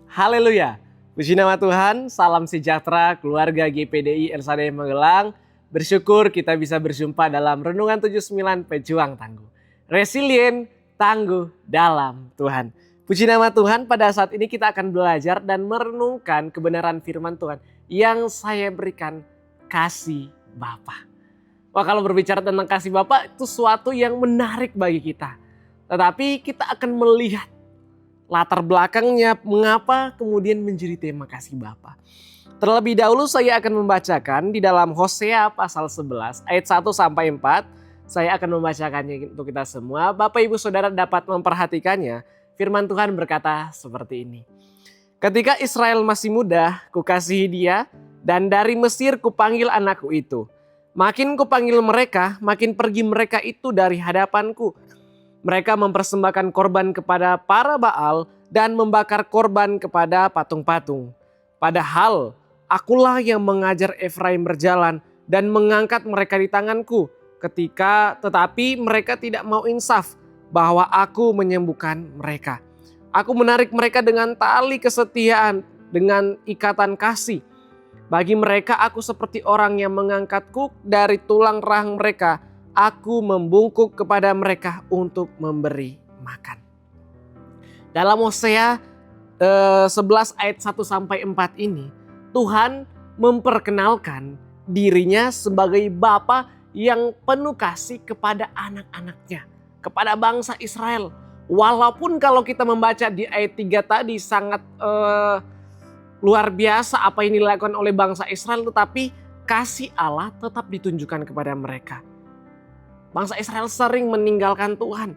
Haleluya. Puji nama Tuhan, salam sejahtera keluarga GPDI LSAD Magelang. Bersyukur kita bisa berjumpa dalam Renungan 79 Pejuang Tangguh. Resilient, tangguh dalam Tuhan. Puji nama Tuhan, pada saat ini kita akan belajar dan merenungkan kebenaran firman Tuhan yang saya berikan, kasih Bapa. Wah, kalau berbicara tentang kasih Bapa itu suatu yang menarik bagi kita. Tetapi kita akan melihat latar belakangnya, mengapa kemudian menjadi tema kasih Bapa. Terlebih dahulu saya akan membacakan di dalam Hosea pasal 11 ayat 1 sampai 4. Saya akan membacakannya untuk kita semua. Bapak Ibu Saudara dapat memperhatikannya. Firman Tuhan berkata seperti ini. Ketika Israel masih muda, kukasihi dia, dan dari Mesir kupanggil anakku itu. Makin kupanggil mereka, makin pergi mereka itu dari hadapanku. Mereka mempersembahkan korban kepada para Baal dan membakar korban kepada patung-patung. Padahal akulah yang mengajar Efraim berjalan dan mengangkat mereka di tanganku. Tetapi mereka tidak mau insaf bahwa aku menyembuhkan mereka. Aku menarik mereka dengan tali kesetiaan, dengan ikatan kasih. Bagi mereka aku seperti orang yang mengangkat kuk dari tulang rahang mereka. Aku membungkuk kepada mereka untuk memberi makan. Dalam Hosea 11 ayat 1 sampai 4 ini, Tuhan memperkenalkan dirinya sebagai Bapa yang penuh kasih kepada anak-anaknya, kepada bangsa Israel. Walaupun kalau kita membaca di ayat 3 tadi sangat luar biasa apa yang dilakukan oleh bangsa Israel, tetapi kasih Allah tetap ditunjukkan kepada mereka. Bangsa Israel sering meninggalkan Tuhan,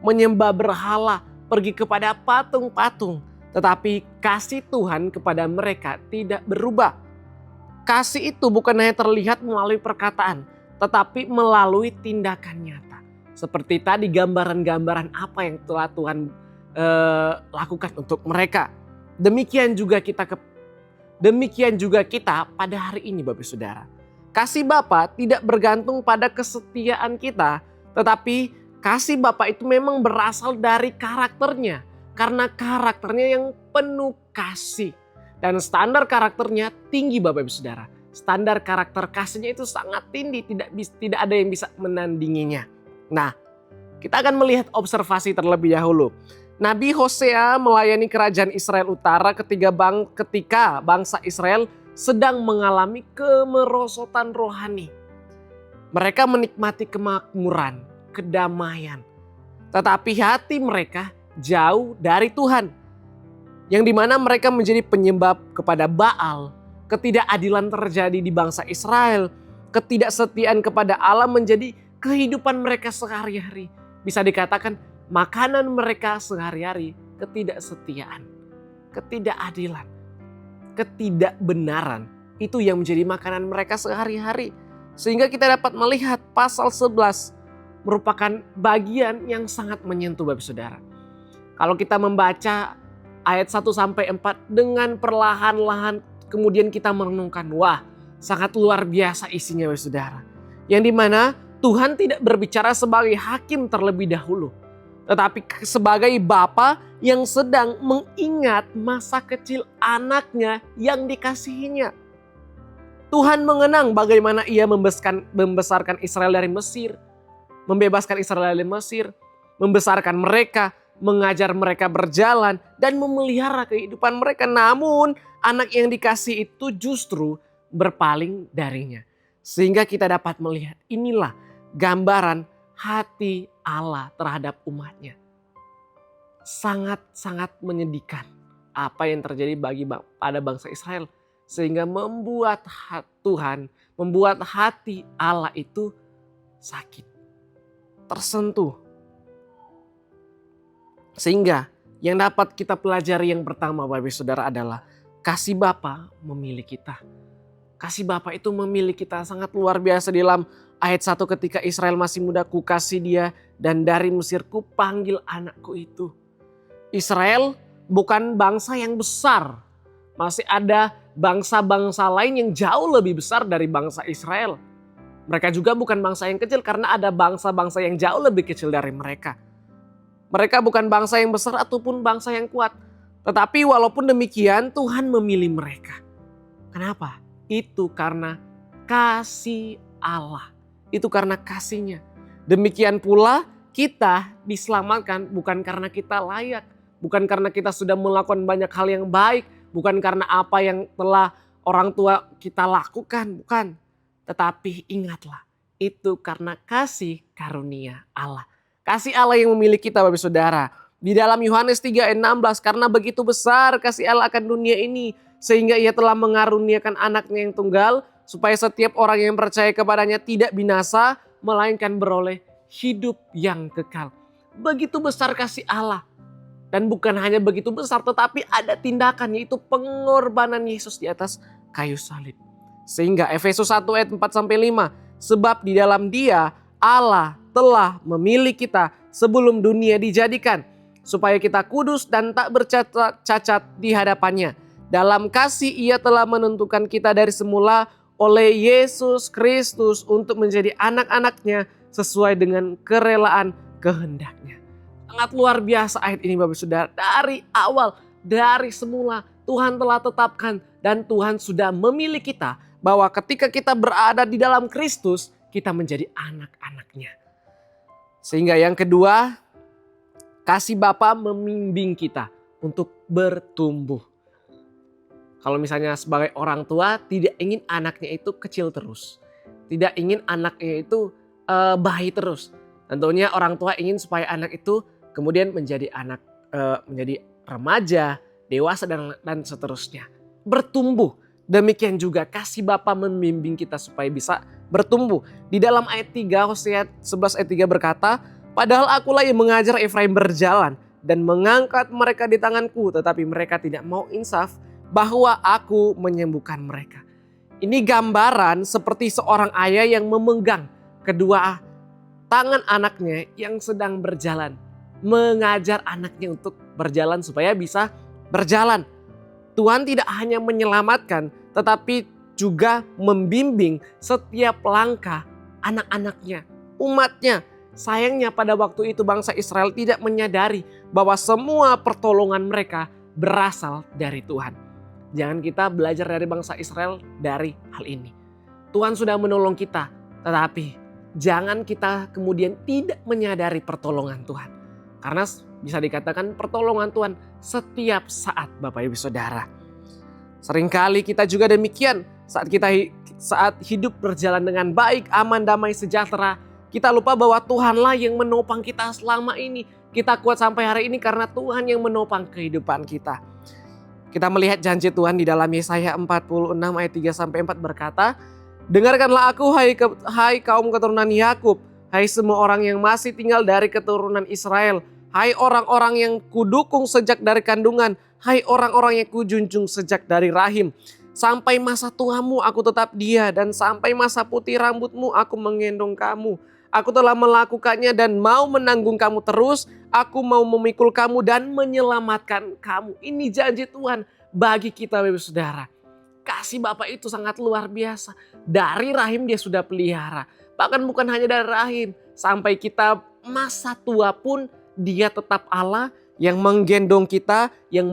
menyembah berhala, pergi kepada patung-patung. Tetapi kasih Tuhan kepada mereka tidak berubah. Kasih itu bukan hanya terlihat melalui perkataan, tetapi melalui tindakan nyata. Seperti tadi gambaran-gambaran apa yang telah Tuhan lakukan untuk mereka. Demikian juga kita pada hari ini Bapak Saudara. Kasih Bapa tidak bergantung pada kesetiaan kita, tetapi kasih Bapa itu memang berasal dari karakternya. Karena karakternya yang penuh kasih. Dan standar karakternya tinggi Bapak Ibu Saudara. Standar karakter kasihnya itu sangat tinggi, tidak ada yang bisa menandinginya. Nah, kita akan melihat observasi terlebih dahulu. Nabi Hosea melayani kerajaan Israel Utara ketika bangsa Israel sedang mengalami kemerosotan rohani. Mereka menikmati kemakmuran, kedamaian. Tetapi hati mereka jauh dari Tuhan. Yang dimana mereka menjadi penyembah kepada Baal. Ketidakadilan terjadi di bangsa Israel. Ketidaksetiaan kepada Allah menjadi kehidupan mereka sehari-hari. Bisa dikatakan makanan mereka sehari-hari. Ketidaksetiaan, ketidakadilan, ketidakbenaran itu yang menjadi makanan mereka sehari-hari. Sehingga kita dapat melihat pasal 11 merupakan bagian yang sangat menyentuh Bapak Saudara. Kalau kita membaca ayat 1 sampai 4 dengan perlahan-lahan kemudian kita merenungkan, wah, sangat luar biasa isinya Bapak Saudara. Yang dimana Tuhan tidak berbicara sebagai hakim terlebih dahulu, tetapi sebagai Bapa yang sedang mengingat masa kecil anaknya yang dikasihinya. Tuhan mengenang bagaimana ia membesarkan Israel dari Mesir, membebaskan Israel dari Mesir, membesarkan mereka, mengajar mereka berjalan, dan memelihara kehidupan mereka. Namun anak yang dikasih itu justru berpaling darinya. Sehingga kita dapat melihat inilah gambaran hati Allah terhadap umatnya. Sangat-sangat menyedihkan apa yang terjadi pada bangsa Israel. Sehingga membuat hati Allah itu sakit, tersentuh. Sehingga yang dapat kita pelajari yang pertama Bapak Saudara adalah kasih Bapa memilih kita. Kasih Bapa itu memilih kita sangat luar biasa. Di dalam ayat 1 ketika Israel masih muda kukasih dia dan dari Mesir kupanggil anakku itu. Israel bukan bangsa yang besar. Masih ada bangsa-bangsa lain yang jauh lebih besar dari bangsa Israel. Mereka juga bukan bangsa yang kecil karena ada bangsa-bangsa yang jauh lebih kecil dari mereka. Mereka bukan bangsa yang besar ataupun bangsa yang kuat. Tetapi walaupun demikian Tuhan memilih mereka. Kenapa? Itu karena kasih Allah. Itu karena kasih-Nya. Demikian pula kita diselamatkan bukan karena kita layak. Bukan karena kita sudah melakukan banyak hal yang baik. Bukan karena apa yang telah orang tua kita lakukan. Bukan. Tetapi ingatlah. Itu karena kasih karunia Allah. Kasih Allah yang memilih kita Bapak Saudara. Di dalam Yohanes 3 ayat 16. Karena begitu besar kasih Allah akan dunia ini. Sehingga ia telah mengaruniakan anaknya yang tunggal. Supaya setiap orang yang percaya kepadanya tidak binasa. Melainkan beroleh hidup yang kekal. Begitu besar kasih Allah. Dan bukan hanya begitu besar, tetapi ada tindakan, yaitu pengorbanan Yesus di atas kayu salib. Sehingga Efesus 1 ayat 4-5. Sebab di dalam Dia Allah telah memilih kita sebelum dunia dijadikan. Supaya kita kudus dan tak bercacat di hadapannya. Dalam kasih Ia telah menentukan kita dari semula oleh Yesus Kristus untuk menjadi anak-anaknya sesuai dengan kerelaan kehendak-Nya. Sangat luar biasa ayat ini Bapak Saudara. Dari awal, dari semula Tuhan telah tetapkan dan Tuhan sudah memilih kita bahwa ketika kita berada di dalam Kristus, kita menjadi anak-anak-Nya. Sehingga yang kedua, kasih Bapa membimbing kita untuk bertumbuh. Kalau misalnya sebagai orang tua tidak ingin anaknya itu kecil terus. Tidak ingin anaknya itu bayi terus. Tentunya orang tua ingin supaya anak itu kemudian menjadi anak, menjadi remaja, dewasa dan seterusnya. Bertumbuh. Demikian juga kasih Bapa membimbing kita supaya bisa bertumbuh. Di dalam ayat 3, Hosea 11 ayat 3 berkata, padahal akulah yang mengajar Efraim berjalan dan mengangkat mereka di tanganku, tetapi mereka tidak mau insaf bahwa aku menyembuhkan mereka. Ini gambaran seperti seorang ayah yang memegang kedua tangan anaknya yang sedang berjalan. Mengajar anaknya untuk berjalan supaya bisa berjalan. Tuhan tidak hanya menyelamatkan tetapi juga membimbing setiap langkah anak-anaknya, umatnya. Sayangnya pada waktu itu bangsa Israel tidak menyadari bahwa semua pertolongan mereka berasal dari Tuhan. Jangan kita belajar dari bangsa Israel dari hal ini. Tuhan sudah menolong kita, tetapi jangan kita kemudian tidak menyadari pertolongan Tuhan. Karena bisa dikatakan pertolongan Tuhan setiap saat Bapak Ibu Saudara. Seringkali kita juga demikian saat hidup berjalan dengan baik, aman, damai, sejahtera. Kita lupa bahwa Tuhanlah yang menopang kita selama ini. Kita kuat sampai hari ini karena Tuhan yang menopang kehidupan kita. Kita melihat janji Tuhan di dalam Yesaya 46 ayat 3-4 berkata, dengarkanlah aku hai kaum keturunan Yakub. Hai semua orang yang masih tinggal dari keturunan Israel. Hai orang-orang yang kudukung sejak dari kandungan. Hai orang-orang yang kujunjung sejak dari rahim. Sampai masa tuamu aku tetap dia. Dan sampai masa putih rambutmu aku menggendong kamu. Aku telah melakukannya dan mau menanggung kamu terus. Aku mau memikul kamu dan menyelamatkan kamu. Ini janji Tuhan bagi kita Bapak Saudara. Kasih Bapa itu sangat luar biasa. Dari rahim Dia sudah pelihara. Bahkan bukan hanya dari rahim, sampai kita masa tua pun Dia tetap Allah yang menggendong kita, yang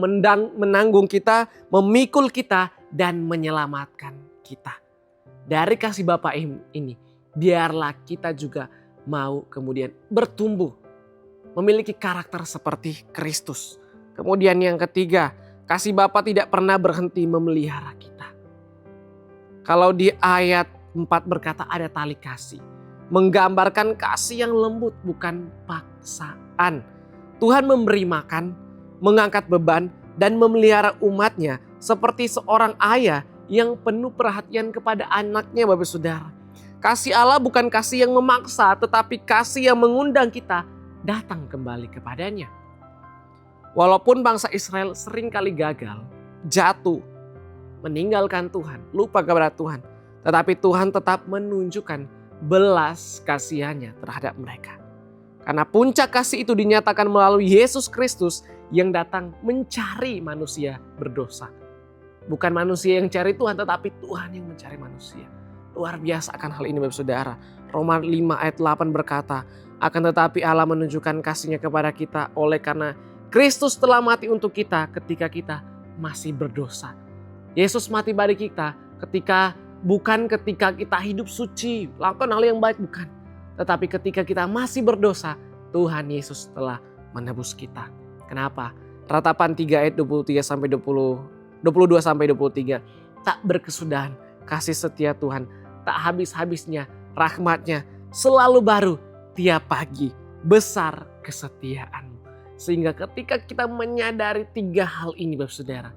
menanggung kita, memikul kita dan menyelamatkan kita. Dari kasih Bapa ini, biarlah kita juga mau kemudian bertumbuh, memiliki karakter seperti Kristus. Kemudian yang ketiga, kasih Bapa tidak pernah berhenti memelihara kita. Kalau di ayat 4 berkata ada tali kasih. Menggambarkan kasih yang lembut bukan paksaan. Tuhan memberi makan, mengangkat beban dan memelihara umatnya seperti seorang ayah yang penuh perhatian kepada anaknya Bapak Saudara. Kasih Allah bukan kasih yang memaksa tetapi kasih yang mengundang kita datang kembali kepadanya. Walaupun bangsa Israel seringkali gagal, jatuh, meninggalkan Tuhan, lupa kepada Tuhan. Tetapi Tuhan tetap menunjukkan belas kasihannya terhadap mereka. Karena puncak kasih itu dinyatakan melalui Yesus Kristus yang datang mencari manusia berdosa. Bukan manusia yang cari Tuhan tetapi Tuhan yang mencari manusia. Luar biasa akan hal ini Bapak Saudara. Roma 5 ayat 8 berkata, akan tetapi Allah menunjukkan kasih-Nya kepada kita oleh karena Kristus telah mati untuk kita ketika kita masih berdosa. Yesus mati bagi kita bukan ketika kita hidup suci, lakukan hal yang baik, bukan. Tetapi ketika kita masih berdosa, Tuhan Yesus telah menebus kita. Kenapa? Ratapan 3 ayat 22 sampai 23. Tak berkesudahan kasih setia Tuhan, tak habis-habisnya rahmatnya, selalu baru tiap pagi, besar kesetiaan. Sehingga ketika kita menyadari 3 hal ini, Bapak Saudara,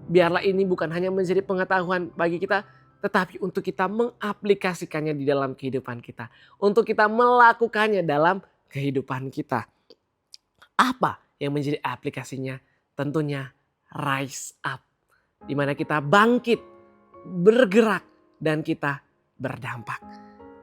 biarlah ini bukan hanya menjadi pengetahuan bagi kita, tetapi untuk kita mengaplikasikannya di dalam kehidupan kita. Untuk kita melakukannya dalam kehidupan kita. Apa yang menjadi aplikasinya? Tentunya rise up. Di mana kita bangkit, bergerak, dan kita berdampak.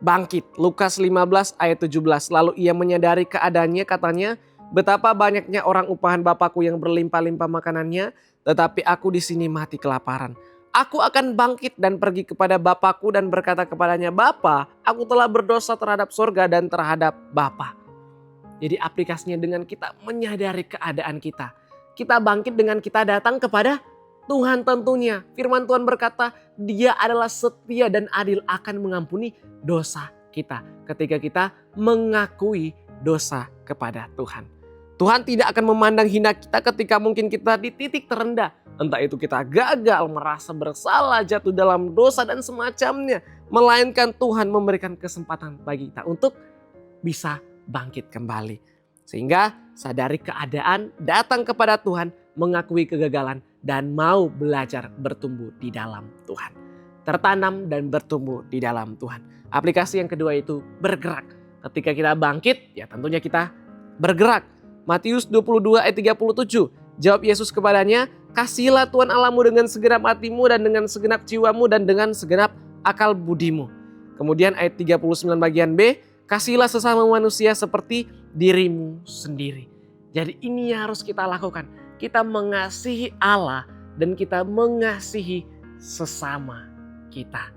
Bangkit, Lukas 15 ayat 17. Lalu ia menyadari keadaannya, katanya, betapa banyaknya orang upahan Bapakku yang berlimpah-limpah makanannya, tetapi aku di sini mati kelaparan. Aku akan bangkit dan pergi kepada Bapakku dan berkata kepadanya, Bapa, aku telah berdosa terhadap sorga dan terhadap Bapa. Jadi aplikasinya dengan kita menyadari keadaan kita. Kita bangkit dengan kita datang kepada Tuhan tentunya. Firman Tuhan berkata, Dia adalah setia dan adil akan mengampuni dosa kita. Ketika kita mengakui dosa kepada Tuhan. Tuhan tidak akan memandang hina kita ketika mungkin kita di titik terendah. Entah itu kita gagal, merasa bersalah, jatuh dalam dosa dan semacamnya. Melainkan Tuhan memberikan kesempatan bagi kita untuk bisa bangkit kembali. Sehingga sadari keadaan, datang kepada Tuhan, mengakui kegagalan dan mau belajar bertumbuh di dalam Tuhan. Tertanam dan bertumbuh di dalam Tuhan. Aplikasi yang kedua itu bergerak. Ketika kita bangkit, ya tentunya kita bergerak. Matius 22 ayat 37. Jawab Yesus kepadanya, kasihilah Tuhan Allahmu dengan segenap hatimu dan dengan segenap jiwamu dan dengan segenap akal budimu. Kemudian ayat 39 bagian B, kasihilah sesama manusia seperti dirimu sendiri. Jadi ini yang harus kita lakukan. Kita mengasihi Allah dan kita mengasihi sesama kita.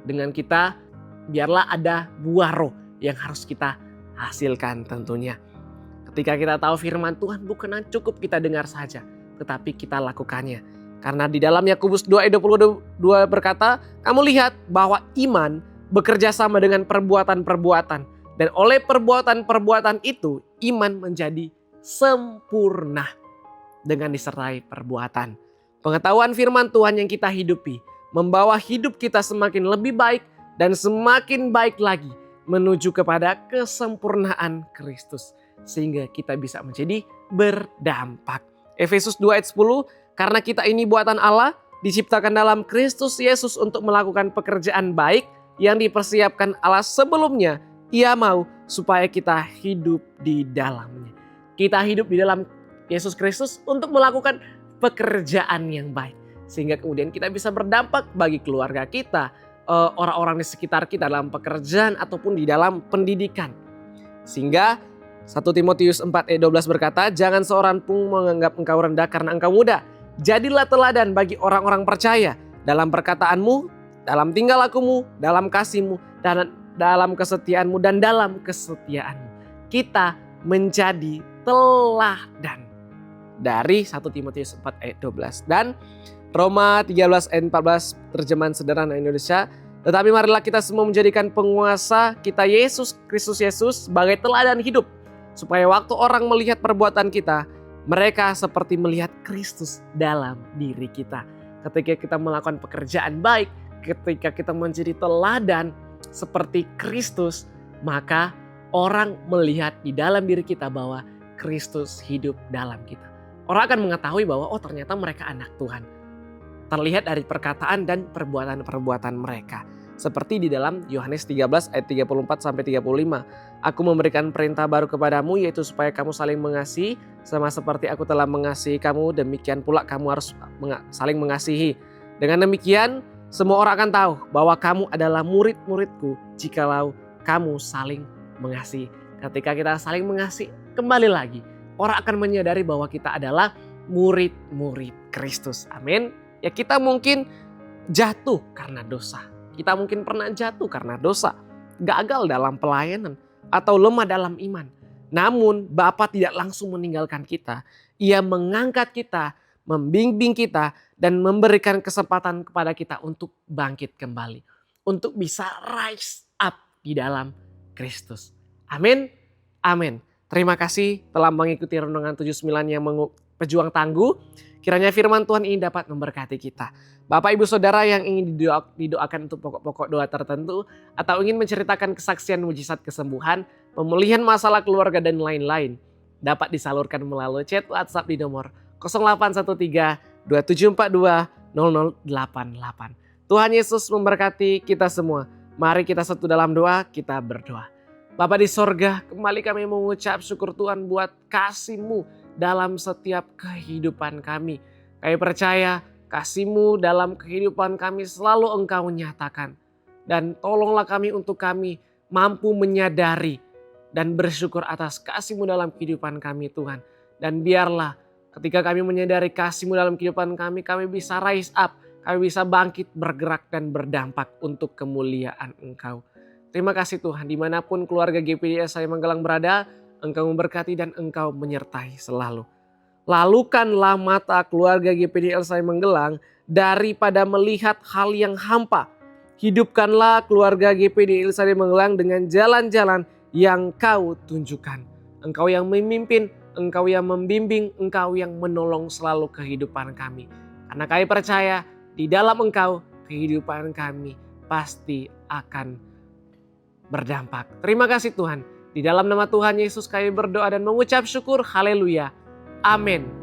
Dengan kita biarlah ada buah roh yang harus kita hasilkan tentunya. Ketika kita tahu firman Tuhan bukan cukup kita dengar saja, tetapi kita lakukannya. Karena di dalam Yakobus 2 ayat 22 berkata, kamu lihat bahwa iman bekerja sama dengan perbuatan-perbuatan. Dan oleh perbuatan-perbuatan itu, iman menjadi sempurna dengan disertai perbuatan. Pengetahuan firman Tuhan yang kita hidupi, membawa hidup kita semakin lebih baik dan semakin baik lagi menuju kepada kesempurnaan Kristus. Sehingga kita bisa menjadi berdampak. Efesus 2 ayat 10, karena kita ini buatan Allah, diciptakan dalam Kristus Yesus untuk melakukan pekerjaan baik yang dipersiapkan Allah sebelumnya. Ia mau supaya kita hidup di dalamnya. Kita hidup di dalam Yesus Kristus untuk melakukan pekerjaan yang baik. Sehingga kemudian kita bisa berdampak bagi keluarga kita, orang-orang di sekitar kita dalam pekerjaan ataupun di dalam pendidikan. Sehingga 1 Timotius 4 ayat 12 berkata, jangan seorang pun menganggap engkau rendah karena engkau muda. Jadilah teladan bagi orang-orang percaya dalam perkataanmu, dalam tingkah lakumu, dalam kasihmu, dan dalam kesetiaanmu dan dalam kesetiaanmu. Kita menjadi teladan. Dari 1 Timotius 4 ayat 12. Dan Roma 13 ayat 14 terjemahan sederhana Indonesia. Tetapi marilah kita semua menjadikan penguasa kita Kristus Yesus sebagai teladan hidup. Supaya waktu orang melihat perbuatan kita, mereka seperti melihat Kristus dalam diri kita. Ketika kita melakukan pekerjaan baik, ketika kita menjadi teladan seperti Kristus, maka orang melihat di dalam diri kita bahwa Kristus hidup dalam kita. Orang akan mengetahui bahwa ternyata mereka anak Tuhan. Terlihat dari perkataan dan perbuatan-perbuatan mereka. Seperti di dalam Yohanes 13 ayat 34 sampai 35. Aku memberikan perintah baru kepadamu, yaitu supaya kamu saling mengasihi sama seperti aku telah mengasihi kamu, demikian pula kamu harus saling mengasihi. Dengan demikian semua orang akan tahu bahwa kamu adalah murid-muridku jikalau kamu saling mengasihi. Ketika kita saling mengasihi, kembali lagi orang akan menyadari bahwa kita adalah murid-murid Kristus. Amin. Ya, kita mungkin jatuh karena dosa. Kita mungkin pernah jatuh karena dosa, gagal dalam pelayanan, atau lemah dalam iman. Namun Bapa tidak langsung meninggalkan kita. Ia mengangkat kita, membimbing kita, dan memberikan kesempatan kepada kita untuk bangkit kembali. Untuk bisa rise up di dalam Kristus. Amin. Amin. Terima kasih telah mengikuti Renungan 79 yang pejuang tangguh. Kiranya firman Tuhan ini dapat memberkati kita. Bapak Ibu Saudara yang ingin didoakan untuk pokok-pokok doa tertentu atau ingin menceritakan kesaksian mujizat kesembuhan, pemulihan masalah keluarga dan lain-lain, dapat disalurkan melalui chat WhatsApp di nomor 0813 2742 0088. Tuhan Yesus memberkati kita semua. Mari kita satu dalam doa, kita berdoa. Bapa di sorga, kembali kami mengucap syukur Tuhan buat kasih-Mu dalam setiap kehidupan kami. Kami percaya kasih-Mu dalam kehidupan kami selalu Engkau nyatakan. Dan tolonglah kami untuk kami mampu menyadari dan bersyukur atas kasih-Mu dalam kehidupan kami Tuhan. Dan biarlah ketika kami menyadari kasih-Mu dalam kehidupan kami bisa rise up, kami bisa bangkit, bergerak dan berdampak untuk kemuliaan Engkau. Terima kasih Tuhan, dimanapun keluarga GPDI Elsadae Magelang berada, Engkau memberkati dan Engkau menyertai selalu. Lalukanlah mata keluarga GPDI Elsadae Magelang daripada melihat hal yang hampa. Hidupkanlah keluarga GPDI Elsadae Magelang dengan jalan-jalan yang Kau tunjukkan. Engkau yang memimpin, Engkau yang membimbing, Engkau yang menolong selalu kehidupan kami. Karena kami percaya di dalam Engkau kehidupan kami pasti akan berdampak. Terima kasih Tuhan. Di dalam nama Tuhan Yesus kami berdoa dan mengucap syukur. Haleluya. Amin.